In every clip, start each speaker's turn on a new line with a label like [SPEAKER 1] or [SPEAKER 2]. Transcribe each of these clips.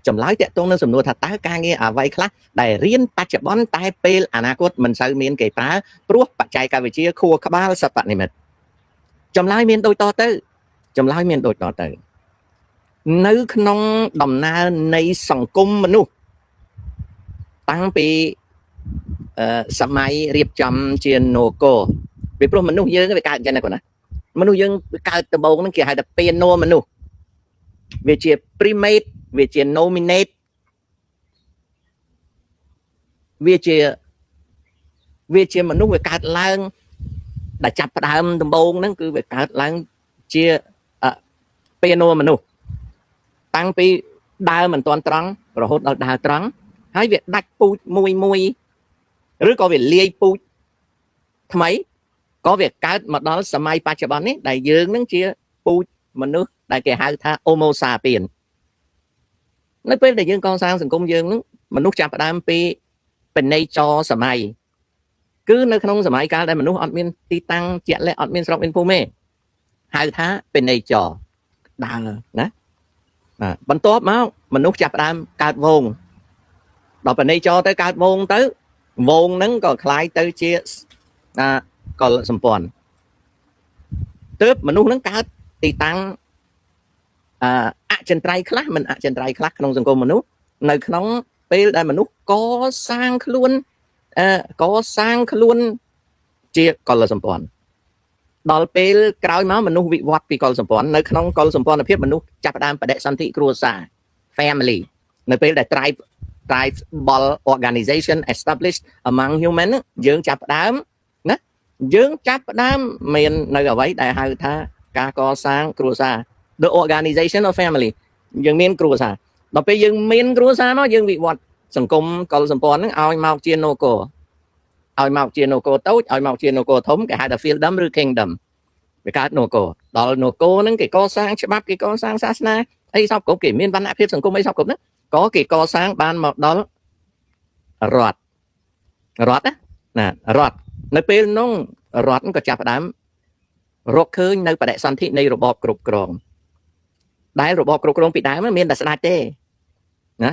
[SPEAKER 1] ចម្លើយតាក់ទងនឹងសំណួរថាតើការងារអ្វីខ្លះដែលរៀនបច្ចុប្បន្នតែពេលអនាគតមិនសូវមានគេប្រើព្រោះបច្ចេកវិទ្យាខួរក្បាលសិប្បនិម្មិតចម្លើយមានដូចតទៅនៅក្នុងដំណើរនៃសង្គមមនុស្សតាំងពីសម័យរៀបចំជានគរពីព្រោះមនុស្សយើងវាកើតអញ្ចឹងណាគាត់ណាមនុស្សយើងកើតដំបូងហ្នឹងគេហៅថាពេណូមនុស្សវាជា primate វាជា nominate វាជាមនុស្សវាកើតឡើងដែលចាប់ផ្ដើមដំបូងហ្នឹងគឺវាកើតឡើងជាពេណូមនុស្សតាំងពីដើរមិនទាន់ត្រង់រហូតដល់ដើរត្រង់ហើយវាដាច់ពូជមួយឬក៏វាលាយពូជថ្មីក៏វាកើតមកដល់សម័យបច្ចុប្បន្ននេះដែលយើងនឹងជាពូជមនុស្សដែលគេហៅថា Homo sapiens នៅពេលដែលយើងកសាងសង្គមយើងនឹងមនុស្សចាប់ផ្ដើមពីបណិចរសម័យគឺនៅក្នុងសម័យកាលដែលមនុស្សអត់មានទីតាំងជាក់លាក់អត់មានស្រុកមានភូមិទេហៅថាបណិចរដើរណាបន្ទាប់មកមនុស្សចាប់ផ្ដើមកើតវងដល់បណិចរទៅកើតវងទៅវងហ្នឹងក៏คล้ายទៅជាកលសម្ព័ន្ធទើបមនុស្សហ្នឹងកើតទីតាំងអចិន្ត្រៃយ៍ខ្លះមិនអចិន្ត្រៃយ៍ខ្លះក្នុងសង្គមមនុស្សនៅក្នុងពេលដែលមនុស្សកសាងខ្លួនជាកលសម្ព័ន្ធដល់ពេលក្រោយមកមនុស្សវិវត្តពីកលសម្ព័ន្ធនៅក្នុងកលសម្ព័ន្ធភាពមនុស្សចាប់ផ្ដើមបដិសន្ធិគ្រួសារ family នៅពេលដែល tribal organization established among human យើងចាប់ផ្ដើមណាយើងចាប់ផ្ដើមមាននៅអ្វីដែលហៅថាការកសាងគ្រួសារ the organization of family យើងមានគ្រួសារដល់ពេលយើងមានគ្រួសារមកយើងវិវត្តសង្គមកលសម្ព័ន្ធហ្នឹងឲ្យមកជានគរឲ្យមកជានគរតូចឲ្យមកជានគរធំគេហៅថា fiefdom ឬ kingdom វាកើតនគរដល់នគរហ្នឹងគេកសាងច្បាប់គេកសាងសាសនាអីសពគ្រប់គេមានវណ្ណៈភាពសង្គមអីសពគ្រប់ហ្នឹងក៏គេកសាងបានមកដល់រដ្ឋណារដ្ឋនៅពេលនោះរដ្ឋក៏ចាប់ផ្ដើមរកឃើញនៅបដិសន្ធិនៃរបបគ្រប់គ្រងដែលរបបគ្រប់គ្រងពីដើមមានតែស្ដេចទេណា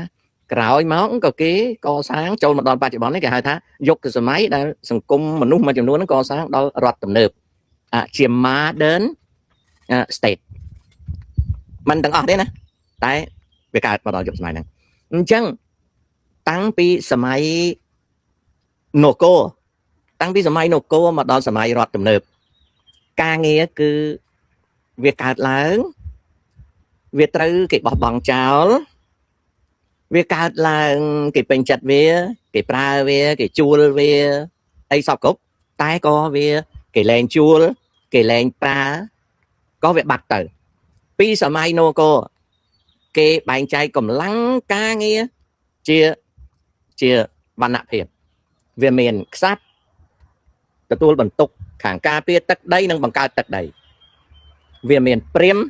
[SPEAKER 1] ក្រោយមកក៏គេកសាងចូលមកដល់បច្ចុប្បន្ននេះគេហៅថាយុគសម័យដែលសង្គមមនុស្សមួយចំនួនហ្នឹងកសាងដល់រដ្ឋទំនើបជា modern state មិនទាំងអស់ទេណាតែវាកើតមកដល់យុគសម័យហ្នឹងអញ្ចឹងតាំងពីសម័យនគរមកដល់សម័យរដ្ឋទំនើបការងារគឺវាកើតឡើងវាត្រូវគេបោះបង់ចោលវាកើតឡើងគេពេញចិត្តវាគេប្រើវាគេជួលវាអីសពគ្រប់តែក៏វាគេលែងជួលគេលែងប្រើក៏វាបាត់ទៅពីសម័យនគរគេបែងចែកកម្លាំងការងារជាវណ្ណៈភាពវាមានក្សត្រទទួលបន្ទុកខាងការពារទឹកដីនិងបង្កើតទឹកដីវាមានព្រាហ្មណ៍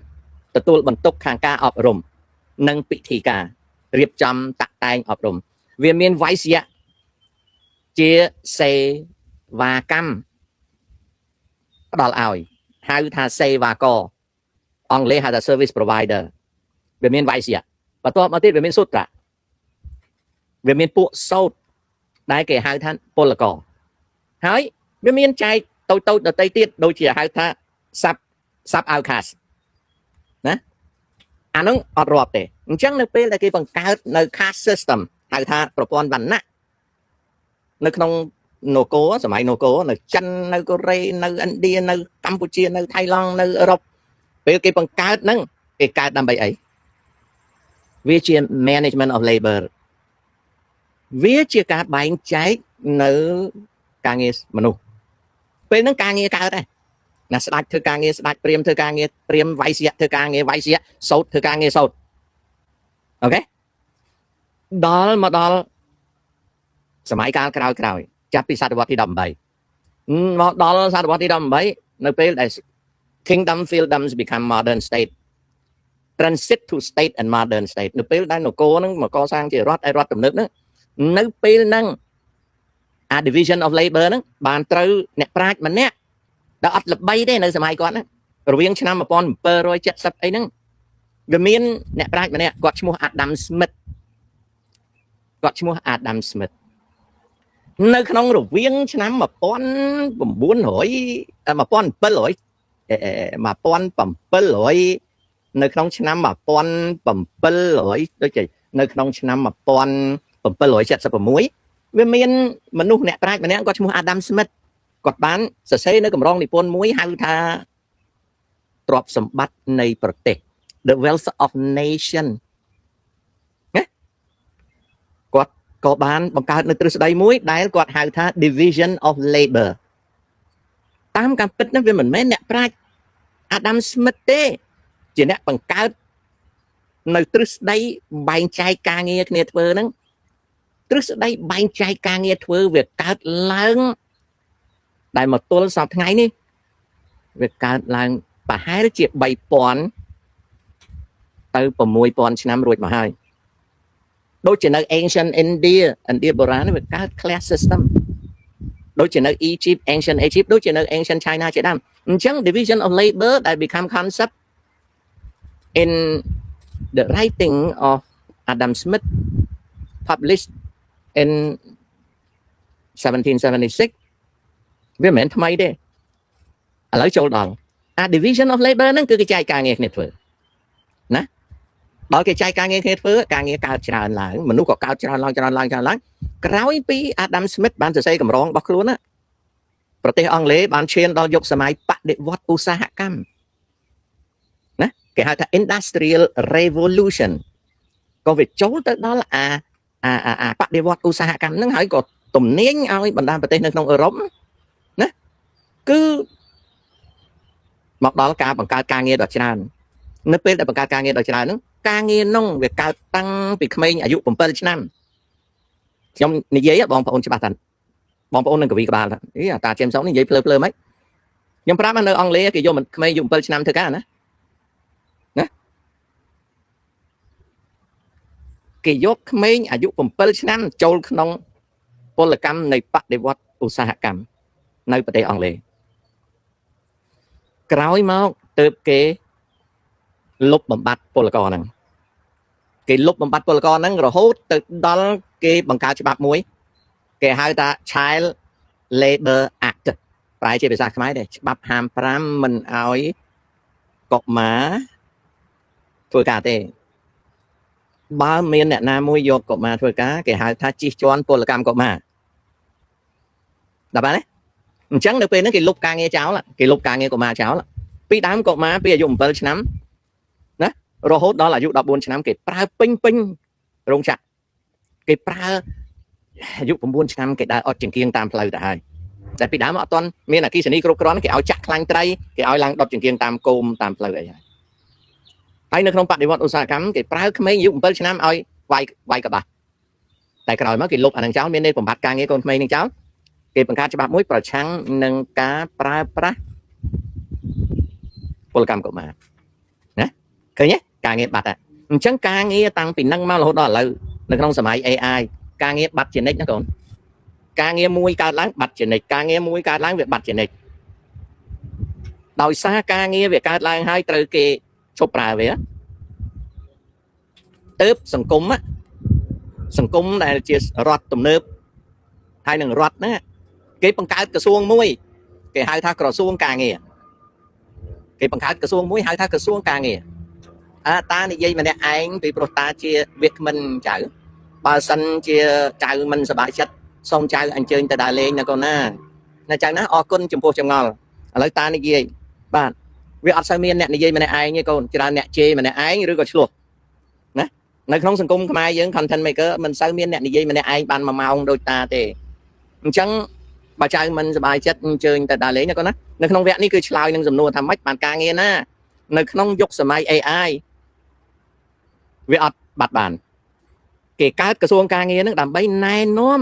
[SPEAKER 1] ទទួលបន្ទុកខាងការអប់រំនិងពិធីការរៀបចំតាក់តែងអប់រំវាមានវៃស្យៈជាសេវាកម្មផ្ដល់ឲ្យហៅថាសេវាករអង់គ្លេសហៅថា service provider វាមានវៃស្យៈបន្ទាប់មកទៀតវាមានសូត្រវាមានពួកសោតដែលគេហៅថាពលករហើយវាមានចែកតូចដតីទៀតដូចជាហៅថា sub outcast ណាអានោះអត់រាប់ទេអញ្ចឹងនៅពេលដែលគេបង្កើតនៅ caste system ហៅថាប្រព័ន្ធវណ្ណៈនៅក្នុងនគរសម័យនគរនៅចិននៅកូរ៉េនៅឥណ្ឌានៅកម្ពុជានៅថៃឡង់នៅអឺរ៉ុបពេលគេបង្កើតហ្នឹងគេកើតដើម្បីអីវាជា management of labor វាជាការបែងចែកនៅការងារមនុស្សពេលហ្នឹងការងារកើតដែរណាស្ដេចធ្វើការងារស្ដេចព្រាហ្មណ៍ធ្វើការងារព្រាហ្មណ៍វៃស្យៈធ្វើការងារវៃស្យៈសោតធ្វើការងារសោតអូខេដល់មកដល់សម័យកាលក្រោយចាប់ពីសតវត្សទី18មកដល់សតវត្សទី18នៅពេលដែល kingdom fiefdoms become modern state transit to state and modern state នៅពេលដែលនគរហ្នឹងមកកសាងជារដ្ឋឯរដ្ឋទំនើបហ្នឹងនៅពេលហ្នឹងdivision of labor ហ្នឹងបានត្រូវអ្នកប្រាជ្ញម្នាក់ដែលអត់ល្បីទេនៅសម័យគាត់ហ្នឹងរវាងឆ្នាំ1770អីហ្នឹងវាមានអ្នកប្រាជ្ញម្នាក់គាត់ឈ្មោះ Adam Smith គាត់ឈ្មោះ Adam Smith នៅក្នុងរវាងឆ្នាំ1700នៅក្នុងឆ្នាំ1700ដូចជានៅក្នុងឆ្នាំ1776វាមានមនុស្សអ្នកប្រាជ្ញម្នាក់គាត់ឈ្មោះ Adam Smith គាត់បានសរសេរនៅកម្រងនិពន្ធមួយហៅថាទ្រព្យសម្បត្តិនៃប្រទេស The Wealth of Nation ណាគាត់ក៏បានបង្កើតនៅទ្រឹស្ដីមួយដែលគាត់ហៅថា Division of Labor តាមការពិតនោះវាមិនមែនអ្នកប្រាជ្ញ Adam Smith ទេជាអ្នកបង្កើតនៅទ្រឹស្ដីបែងចែកការងារគ្នាធ្វើហ្នឹងទ្រឹស្ដីបែងចែកការងារធ្វើវាកើតឡើងដែលមកទល់សប្តាហ៍ថ្ងៃនេះវាកើតឡើងប្រហែលជា 3000 ទៅ 6000 ឆ្នាំរួចមកហើយដូចជានៅ Ancient India ឥណ្ឌាបុរាណវាកើត class system ដូចជានៅ Egypt Ancient Egypt ដូចជានៅ Ancient China ជាដើមអញ្ចឹង division of labor ដែល become concept in the writing of Adam Smith published in 1776វាមិនមែនថ្មីទេឥឡូវចូលដល់division of labor ហ្នឹងគឺគេចែកការងារគ្នាធ្វើណាដល់គេចែកការងារគ្នាធ្វើការងារកើតច្រើនឡើងមនុស្សក៏កើតច្រើនឡើងក្រោយពី Adam Smith បានសរសេរកម្រងរបស់ខ្លួនណាប្រទេសអង់គ្លេសបានឈានដល់យុគសម័យបដិវត្តន៍ឧស្សាហកម្មណាគេហៅថា Industrial Revolution ក៏វាចូលទៅដល់បដិវត្តន៍ឧស្សាហកម្មហ្នឹងហើយក៏ទំនាញឲ្យបណ្ដាប្រទេសនៅក្នុងអឺរ៉ុបណាគឺមកដល់ការបង្កើតការងារដ៏ច្រើននៅពេលដែលបង្កើតការងារដ៏ច្រើនហ្នឹងការងារនោះវាកើតតាំងពីក្មេងអាយុ7ឆ្នាំខ្ញុំនិយាយបងប្អូនច្បាស់តាបងប្អូននឹងកវីក្បាលថាតាជេមសុងនិយាយភ្លើៗហ្មងខ្ញុំប្រាប់នៅអង់គ្លេសគេយកក្មេងអាយុ7ឆ្នាំធ្វើការណាគេយកក្មេងអាយុ7ឆ្នាំចូលក្នុងពលកម្មនៃបដិវត្តន៍ឧស្សាហកម្មនៅប្រទេសអង់គ្លេសក្រោយមកទើបគេលុបបំបត្តិពលករហ្នឹងគេលុបបំបត្តិពលករហ្នឹងរហូតទៅដល់គេបង្កើតច្បាប់មួយគេហៅថា Child Labor Act ប្រែជាភាសាខ្មែរទេច្បាប់ហាម5មិនឲ្យកុមារធ្វើការទេបើមានអ្នកណាមួយយកកុមារធ្វើការគេហៅថាជិះជាន់ពលកម្មកុមារដល់បានទេអញ្ចឹងនៅពេលហ្នឹងគេលុបការងារចោលគេលុបការងារកុមារចោលពីដើមកុមារពីអាយុ7ឆ្នាំណារហូតដល់អាយុ14ឆ្នាំគេប្រើពេញរោងចក្រគេប្រើអាយុ9ឆ្នាំគេដើរអត់ចង្គៀងតាមផ្លូវទៅហើយតែពីដើមអត់ទាន់មានអគ្គិសនីគ្រប់គ្រាន់គេឲ្យចាក់ខ្លាញ់ត្រីគេឲ្យឡើងដុតចង្គៀងតាមគោមតាមផ្លូវអីហើយនៅក្នុងបដិវត្តន៍ឧស្សាហកម្មគេប្រើក្មេងអាយុ7ឆ្នាំឲ្យវាយកបាស់តែក្រោយមកគេលុបអានឹងចោលមានន័យបំបត្តិការងារកូនក្មេងនឹងចោលគេបង្កើតច្បាប់មួយប្រឆាំងនឹងការប្រើប្រាស់ពលកម្មកុមារណាឃើញទេការងារបាត់អញ្ចឹងការងារតាំងពីនឹងមករហូតដល់ឥឡូវនៅក្នុងសម័យ AI ការងារបាត់ជានិច្ចណាកូនការងារមួយកើតឡើងបាត់ជានិច្ចការងារមួយកើតឡើងវាបាត់ជានិច្ចដោយសារការងារវាកើតឡើងហើយត្រូវគេឈប់ប្រើវាទើបសង្គមដែលជារដ្ឋទំនើបហើយនឹងរដ្ឋហ្នឹងគេបង្កើតក្រសួងមួយគេហៅថាក្រសួងការងារគេបង្កើតក្រសួងមួយហៅថាក្រសួងការងារតានិយាយម្នាក់ឯងពីព្រោះតាជាវាគ្មិនចៅបើសិនជាចៅមិនសប្បាយចិត្តសូមចៅអញ្ជើញទៅដើរលេងណាកូនណាចៅណាអរគុណចំពោះចម្ងល់ឥឡូវតានិយាយបាទវាអត់សូវមានអ្នកនិយាយម្នាក់ឯងទេកូនច្រើនអ្នកជេរម្នាក់ឯងឬក៏ឆ្លោះណានៅក្នុងសង្គមខ្មែរយើង content maker មិនសូវមានអ្នកនិយាយម្នាក់ឯងបាន1ម៉ោងដូចតាទេអញ្ចឹងបើចៅមិនសប្បាយចិត្តអញ្ជើញទៅដើរលេងណាកូនណានៅក្នុងវគ្គនេះគឺឆ្លើយនឹងសំណួរថាម៉េចបានការងារណានៅក្នុងយុគសម័យ AI វាអត់បាត់បានគេកើតក្រសួងការងារនឹងដើម្បីណែនាំ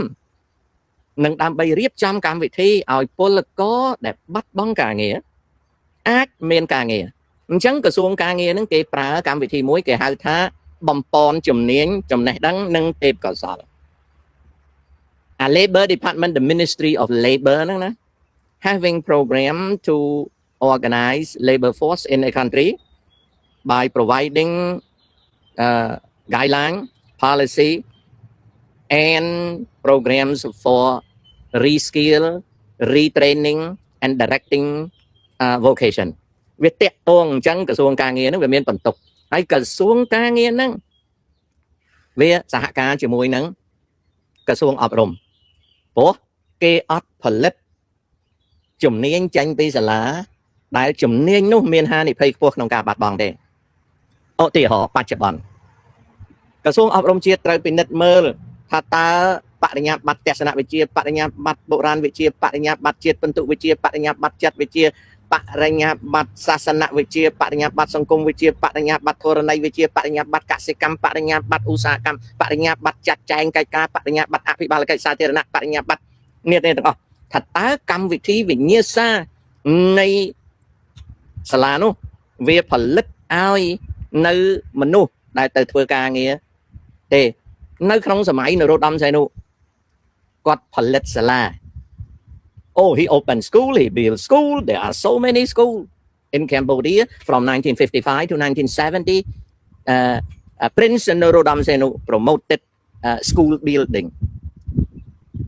[SPEAKER 1] និងដើម្បីរៀបចំកម្មវិធីឲ្យពលករដែលបាត់បង់ការងារអាចមានការងារអញ្ចឹងក្រសួងការងារនឹងគេប្រើកម្មវិធីមួយគេហៅថាបំពន់ជំនាញចំណេះដឹងនិងទេពកោសល្យLabor Department the Ministry of Labor ហ្នឹងណា having program to organize labor force in a country by providing guideline policy and programs for reskill retraining and directing vocation វាតាក់ទងអញ្ចឹងក្រសួងការងារហ្នឹងវាមានបន្ទុកហើយក្រសួងការងារហ្នឹងវាសហការជាមួយនឹងក្រសួងអប់រំព្រោះគេអត់ផលិតជំនាញចេញពីសាលាដែលជំនាញនោះមានហានិភ័យខ្ពស់ក្នុងការបាត់បង់ទេឧទាហរណ៍បច្ចុប្បន្នក្រសួងអប់រំជាតិត្រូវពិនិត្យមើលថាតើបរិញ្ញាបត្រទស្សនវិជ្ជាបរិញ្ញាបត្របុរាណវិជ្ជាបរិញ្ញាបត្រជាតិពិន្ទុវិជ្ជាបរិញ្ញាបត្រចិត្តវិជ្ជាបរិញ្ញាបត្រសាសនវិជ្ជាបរិញ្ញាបត្រសង្គមវិជ្ជាបរិញ្ញាបត្រធរណីវិជ្ជាបរិញ្ញាបត្រកសិកម្មបរិញ្ញាបត្រឧស្សាហកម្មបរិញ្ញាបត្រចាត់ចែងកិច្ចការបរិញ្ញាបត្រអភិបាលកិច្ចសាធារណៈបរិញ្ញាបត្រនេះទាំងអស់ថាតើកម្មវិធីវិញ្ញាសានៃសាលានោះវាផលិតឲ្យនៅមនុស្សដែលទៅធ្វើការងារទេនៅក្នុងសម័យនរោត្តមសីហនុគាត់ផលិតសាលា Oh, he opened school, he built school. There are so many schools in Cambodia from 1955 to 1970. Prince Norodom Sihanouk promoted school building.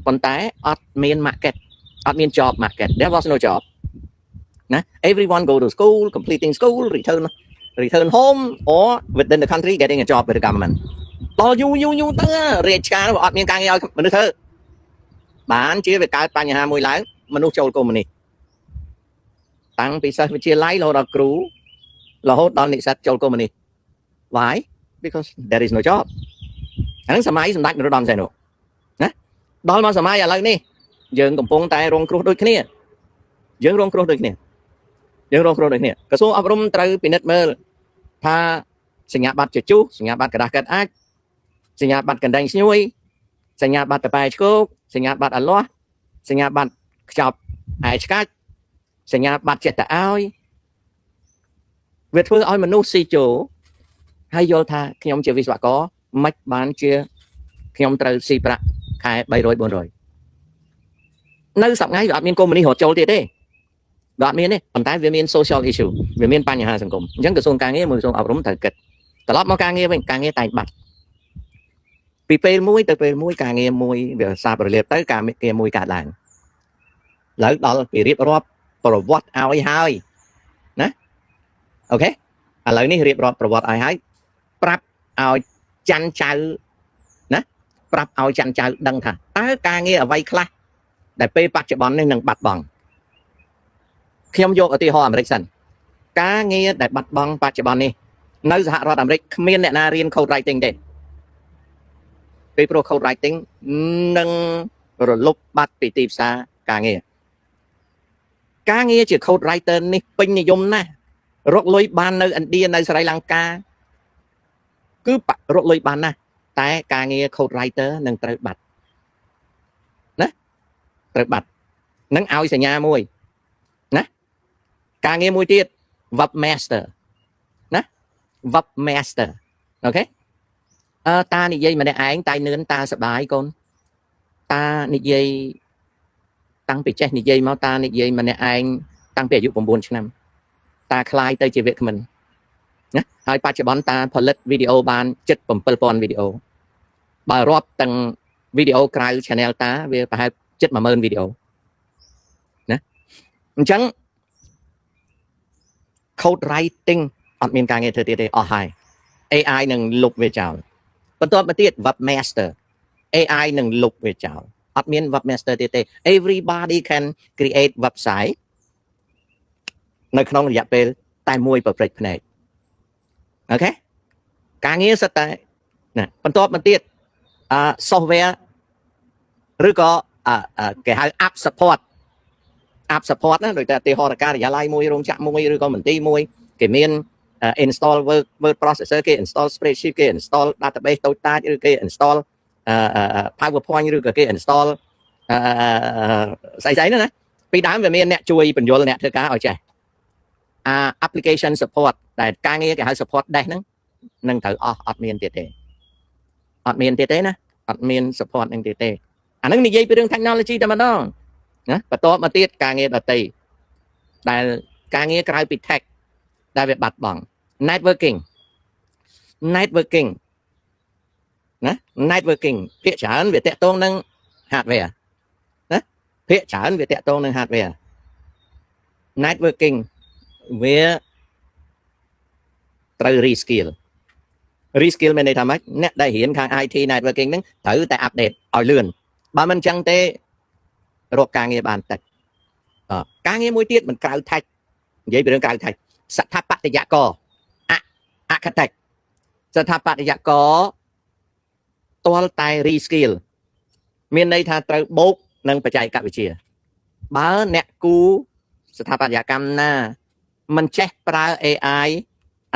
[SPEAKER 1] ប៉ុន្តែអត់មាន market អត់មាន job market. There was no job. ណា Everyone go to school, completing school, return home or within the country getting a job with the government. ដល់យូរទៅរាជការអត់មានការងារឲ្យមនុស្សធ្វើបានជាវាកើតបញ្ហាមួយឡើងមនុស្សចូលកុម្មុយនីសតាំងពីសិស្សវិទ្យាល័យរហូតដល់គ្រូរហូតដល់និស្សិតចូលកុម្មុយនីស Why? Because there is no job អានឹងសម័យសម្ដេចនរោត្តមសីហនុណាដល់មកសម័យឥឡូវនេះយើងកំពុងតែរងគ្រោះដូចគ្នាយើងរងគ្រោះដូចគ្នាក្រសួងអប់រំត្រូវពិនិត្យមើលថាសញ្ញាបត្រជាជុះសញ្ញាបត្រกระดาษកាត់អាចសញ្ញាបត្រកណ្ដែងស្ញួយសញ្ញាបត្រតប៉ែឆ្កោកសញ្ញាបត្រអលាស់សញ្ញាបត្រខ្ចប់ឯឆ្កាច់សញ្ញាបត្រចិត្តឲ្យវាធ្វើឲ្យមនុស្សស៊ីចូលហើយយល់ថាខ្ញុំជាវិស្វករមិនបានជាខ្ញុំត្រូវស៊ីប្រាក់ខែ300 400នៅសប្តាហ៍វាអត់មានកុម្មុយនីសរត់ចូលទៀតទេវាអត់មានទេប៉ុន្តែវាមាន social issue វាមានបញ្ហាសង្គមអញ្ចឹងក្រសួងការងារមួយក្រសួងអប់រំត្រូវគិតត្រឡប់មកការងារវិញការងារតែងបាត់ពីពេលមួយទៅពេលមួយការងារមួយវាសាបរលាបទៅការងារមួយកើតឡើងឥឡូវដល់ពីរៀបរាប់ប្រវត្តិឲ្យហើយណាអូខេឥឡូវនេះរៀបរាប់ប្រវត្តិឲ្យហើយប្រាប់ឲ្យចាន់ចៅណាប្រាប់ឲ្យចាន់ចៅដឹងថាតើការងារអ្វីខ្លះដែលពេលបច្ចុប្បន្ននេះនឹងបាត់បង់ខ្ញុំយកឧទាហរណ៍អាមេរិកសិនការងារដែលបាត់បង់បច្ចុប្បន្ននេះនៅសហរដ្ឋអាមេរិកគ្មានអ្នកណារៀន code writing ទេពីព្រោះ code writing នឹងរលុបបាត់ពីទីផ្សារការងារជា code writer នេះពេញនិយមណាស់រកលុយបាននៅឥណ្ឌានៅស្រីលង្កាគឺរកលុយបានណាស់តែការងារ code writer នឹងត្រូវបាត់ណាត្រូវបាត់នឹងឲ្យសញ្ញាមួយណាការងារមួយទៀត webmaster ណា webmaster អូខេតានិយាយម្នាក់ឯងតែនឿនតាសបាយកូនតានិយាយតាំងពីចេះនិយាយមកតានិយាយម្នាក់ឯងតាំងពីអាយុ9ឆ្នាំតាคล้ายទៅជាវាគ្មិនណាហើយបច្ចុប្បន្នតាផលិតវីដេអូបានជិត 7000 វីដេអូបើរាប់ទាំងវីដេអូក្រៅ channel តាវាប្រហែលជិត 10000 វីដេអូណាអញ្ចឹង code writing អត់មានការងារធ្វើទៀតទេអស់ហើយ AI នឹងលុបវាចោលបន្ទាប់មកទៀត webmaster AI នឹងលុបវាចោលអត់មាន webmaster ទៀតទេ everybody can create website នៅក្នុងរយៈពេលតែមួយប្រព្រឹត្តភ្នែកអូខេការងារសិតតែណាបន្ទាប់មកទៀត software ឬក៏គេហៅ app support ណាដូចតែឧទាហរណ៍ការិយាល័យមួយរោងចក្រមួយឬក៏មន្ទីរមួយគេមាន install word processor គេ install spreadsheet គេ install database តូចតាចឬគេ install PowerPoint ឬក៏គេ install ស្អីៗណាពីដើមវាមានអ្នកជួយបញ្យល់អ្នកធ្វើការឲ្យចេះapplication support តែការងារគេហៅ support desk ហ្នឹងនឹងត្រូវអត់មានទៀតទេណាអត់មាន support ហ្នឹងទៀតទេអាហ្នឹងនិយាយពីរឿង technology តែម្ដងណាបន្ទាប់មកទៀតការងារដទៃដែលការងារក្រៅពី tech ដែលវាបាត់បង់ networking ណា networking ភាគច្រើនវាតាក់ទងនឹង hardware ណាភាគច្រើនវាតាក់ទងនឹង hardware networking វាត្រូវ reskill មានន័យថាម៉េចអ្នកដែលរៀនខាង IT networking ហ្នឹងត្រូវតែ update ឲ្យលឿនបើមិនអញ្ចឹងទេរកការងារបានតិចការងារមួយទៀតមិនក្រៅ tech និយាយពីរឿងក្រៅ tech ស្ថាបត្យករ architect ស្ថាបត្យករទាល់តែ reskill មានន័យថាត្រូវបូកនឹងបច្ចេកវិទ្យាបើអ្នកគូស្ថាបត្យកម្មណាមិនចេះប្រើ AI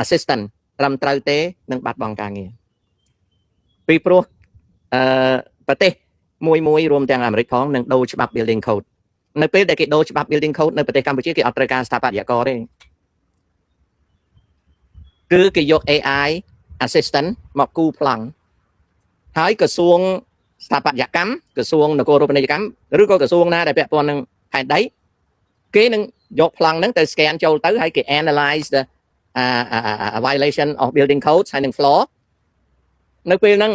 [SPEAKER 1] assistant ត្រឹមត្រូវទេនឹងបាត់បង់ការងារពីព្រោះប្រទេសមួយរួមទាំងអាមេរិកផងនឹងដូរច្បាប់ building code នៅពេលដែលគេដូរច្បាប់ building code នៅប្រទេសកម្ពុជាគេអត់ត្រូវការស្ថាបត្យករទេគឺគេយក AI assistant មកគូប្លង់ហើយក្រសួងស្ថាបត្យកម្មក្រសួងនគររូបនីយកម្មឬក៏ក្រសួងណាដែលពាក់ព័ន្ធនឹងផែនដីគេនឹងយកប្លង់ហ្នឹងទៅ scan ចូលទៅហើយគេ analyze the violation of building codes ហើយនឹង flaw នៅពេលហ្នឹង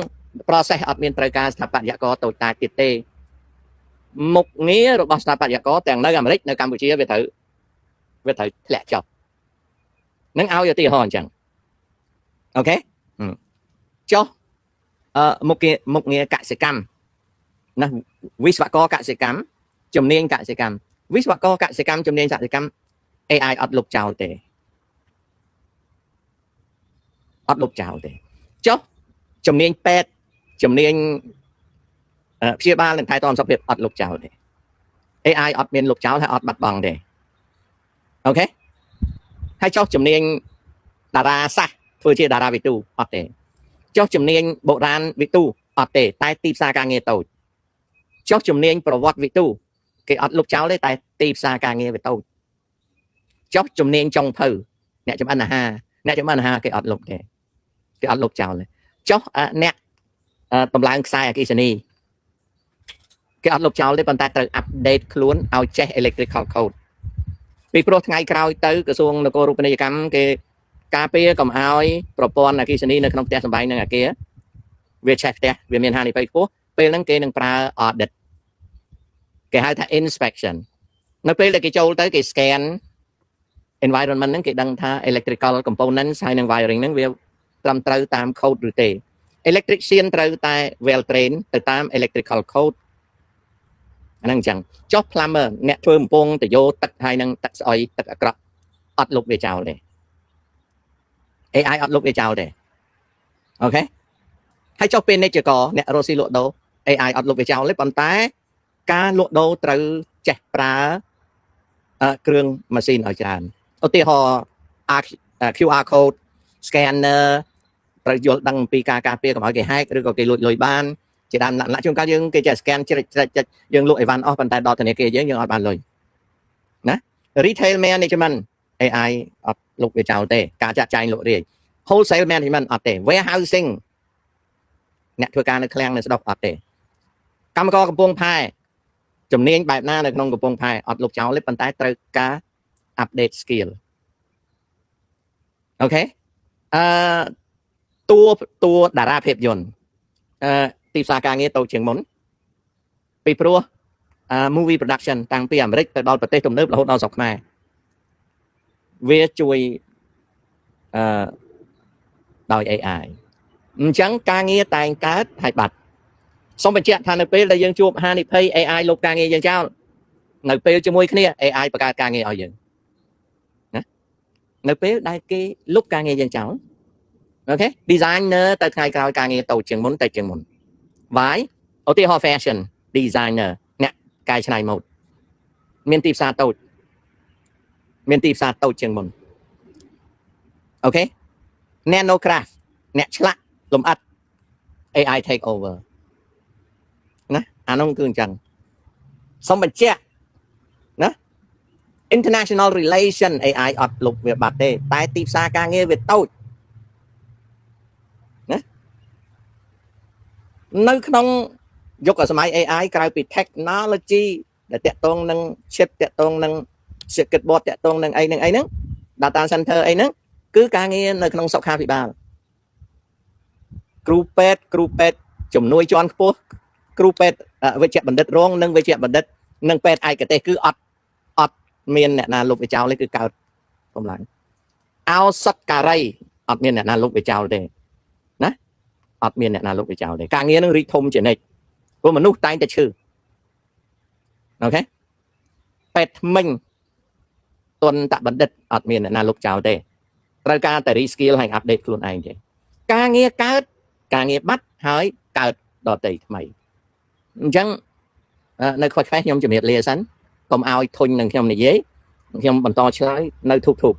[SPEAKER 1] process អត់មានត្រូវការស្ថាបត្យករតូចតាចទៀតទេមុខងាររបស់ស្ថាបត្យករទាំងនៅអាមេរិកនៅកម្ពុជាវាត្រូវធ្លាក់ចុះនឹងឲ្យឧទាហរណ៍អញ្ចឹងអូខេចុះមុខងារកសិកម្មណាវិស្វករកសិកម្មជំនាញកសិកម្មវិស្វករកសិកម្មជំនាញកសិកម្ម AI អត់លុបចោលទេចុះជំនាញពេទ្យជំនាញព្យាបាលនិងថែទាំសុខភាពអត់លុបចោលទេ AI អត់មានលុបចោលហើយអត់បាត់បង់ទេអូខេហើយចុះជំនាញតារាសាស្ត្រធ្វើជាតារាវិទូអត់ទេចុះជំនាញបុរាណវិទូអត់ទេតែទីផ្សារការងារតូចចុះជំនាញប្រវត្តិវិទូគេអត់លុបចោលទេតែទីផ្សារការងារវាតូចចុះជំនាញចុងភៅអ្នកចម្អិនអាហារគេអត់លុបទេគេអត់លុបចោលទេចុះអ្នកតម្លើងខ្សែអគ្គិសនីគេអត់លុបចោលទេប៉ុន្តែត្រូវ update ខ្លួនឲ្យចេះ electrical code ពីព្រោះថ្ងៃក្រោយទៅក្រសួងនគររូបនីយកម្មគេការពារកុំឲ្យប្រព័ន្ធអគ្គិសនីនៅក្នុងផ្ទះសម្បែងនិងអគារវាឆេះផ្ទះវាមានហានិភ័យខ្ពស់ពេលហ្នឹងគេនឹងប្រើ audit គេហៅថា inspection នៅពេលដែលគេចូលទៅគេ scan environment ហ្នឹងគេដឹងថា electrical components ហើយនឹង wiring ហ្នឹងវាត្រឹមត្រូវតាម code ឬទេ electrician ត្រូវតែ well trained ទៅតាម electrical code អាហ្នឹងអញ្ចឹងចុះ plumber អ្នកធ្វើបំពង់ទៅយកទឹកហើយនឹងទឹកស្អុយទឹកអាក្រក់អត់លុបវាចោលទេ AI អត់លុបវាចោលទេអូខេហើយចុះពេលនិច្ចករអ្នករស់ស៊ីលក់ដូរ AI អត់លុបវាចោលទេប៉ុន្តែការលក់ដូរត្រូវចេះប្រើគ្រឿងម៉ាស៊ីនឲ្យច្រើនឧទាហរណ៍ QR code scanner ត្រូវយល់ដឹងអំពីការការពារកុំឲ្យគេ hack ឬក៏គេលួចលុយបានជាដើមណាជួនកាលយើងគេចេះ scan ជ្រិចយើងលក់អីវ៉ាន់អស់ប៉ុន្តែដល់ធនាគារយើងអត់បានលុយណា retail management AI អត់លុបវាចោលទេការចាត់ចែងលក់រាយ wholesale management អត់ទេ warehousing អ្នកធ្វើការនៅឃ្លាំងនៅស្តុកអត់ទេកម្មករកំពង់ផែជំនាញបែបណានៅក្នុងកំពង់ផែអត់លុបចោលទេប៉ុន្តែត្រូវការ update skill អូខេតួតារាភាពយន្តទីផ្សារការងារតូចជាងមុនពីព្រោះmovie production តាំងពីអាមេរិកទៅដល់ប្រទេសទំនើបរហូតដល់ស្រុកខ្មែរវាជួយដោយ AI អញ្ចឹងការងារតែងកើតហើយបាត់សូមបញ្ជាក់ថានៅពេលដែលយើងជួបហានិភ័យ AI លុបការងារយើងចោលនៅពេលជាមួយគ្នា AI បង្កើតការងារឲ្យយើងណានៅពេលដែលគេលុបការងារយើងចោលអូខេ designer ទៅថ្ងៃក្រោយការងារតូចជាងមុនតែជាងមុន Why ឧទាហរណ៍ fashion designer អ្នកកែច្នៃម៉ូដមានទីផ្សារតូចជាងមុនអូខេ nanocraft អ្នកឆ្លាក់លម្អិត AI take over ណាអានោះគឺអញ្ចឹងសូមបញ្ជាក់ណា international relation AI អត់លុបវាបាត់ទេតែទីផ្សារការងារវាតូចណានៅក្នុងយុគសម័យ AI ក្រៅពី technology ដែលតាក់ទងនឹង chip តាក់ទងនឹង circuit board តាក់ទងនឹងអីហ្នឹង data center អីហ្នឹងគឺការងារនៅក្នុងសុខាភិបាលគ្រូពេទ្យ ជំនួយជាន់ខ្ពស់គ្រូពេទ្យវិជ្ជបណ្ឌិតរងនិងវិជ្ជបណ្ឌិតនិងពេទ្យឯកទេសគឺអត់មានអ្នកណាលុបវាចោលទេគឺកើតបំឡើងឱសថការីអត់មានអ្នកណាលុបវាចោលទេណាអត់មានអ្នកណាលុបវាចោលទេការងារនឹងរីកធំជានិច្ចព្រោះមនុស្សតែងតែឈឺអូខេពេទ្យថ្មិញទុនតបណ្ឌិតអត់មានអ្នកណាលុបចោលទេត្រូវការតែ reskill ហើយ update ខ្លួនឯងទេការងារកើតការងារបាត់ហើយកើតដតៃថ្មីអញ្ចឹងនៅខ្វះខ្ញុំជំរាបលាសិនកុំឲ្យធុញនឹងខ្ញុំនិយាយខ្ញុំបន្តឆ្លើយនៅធុក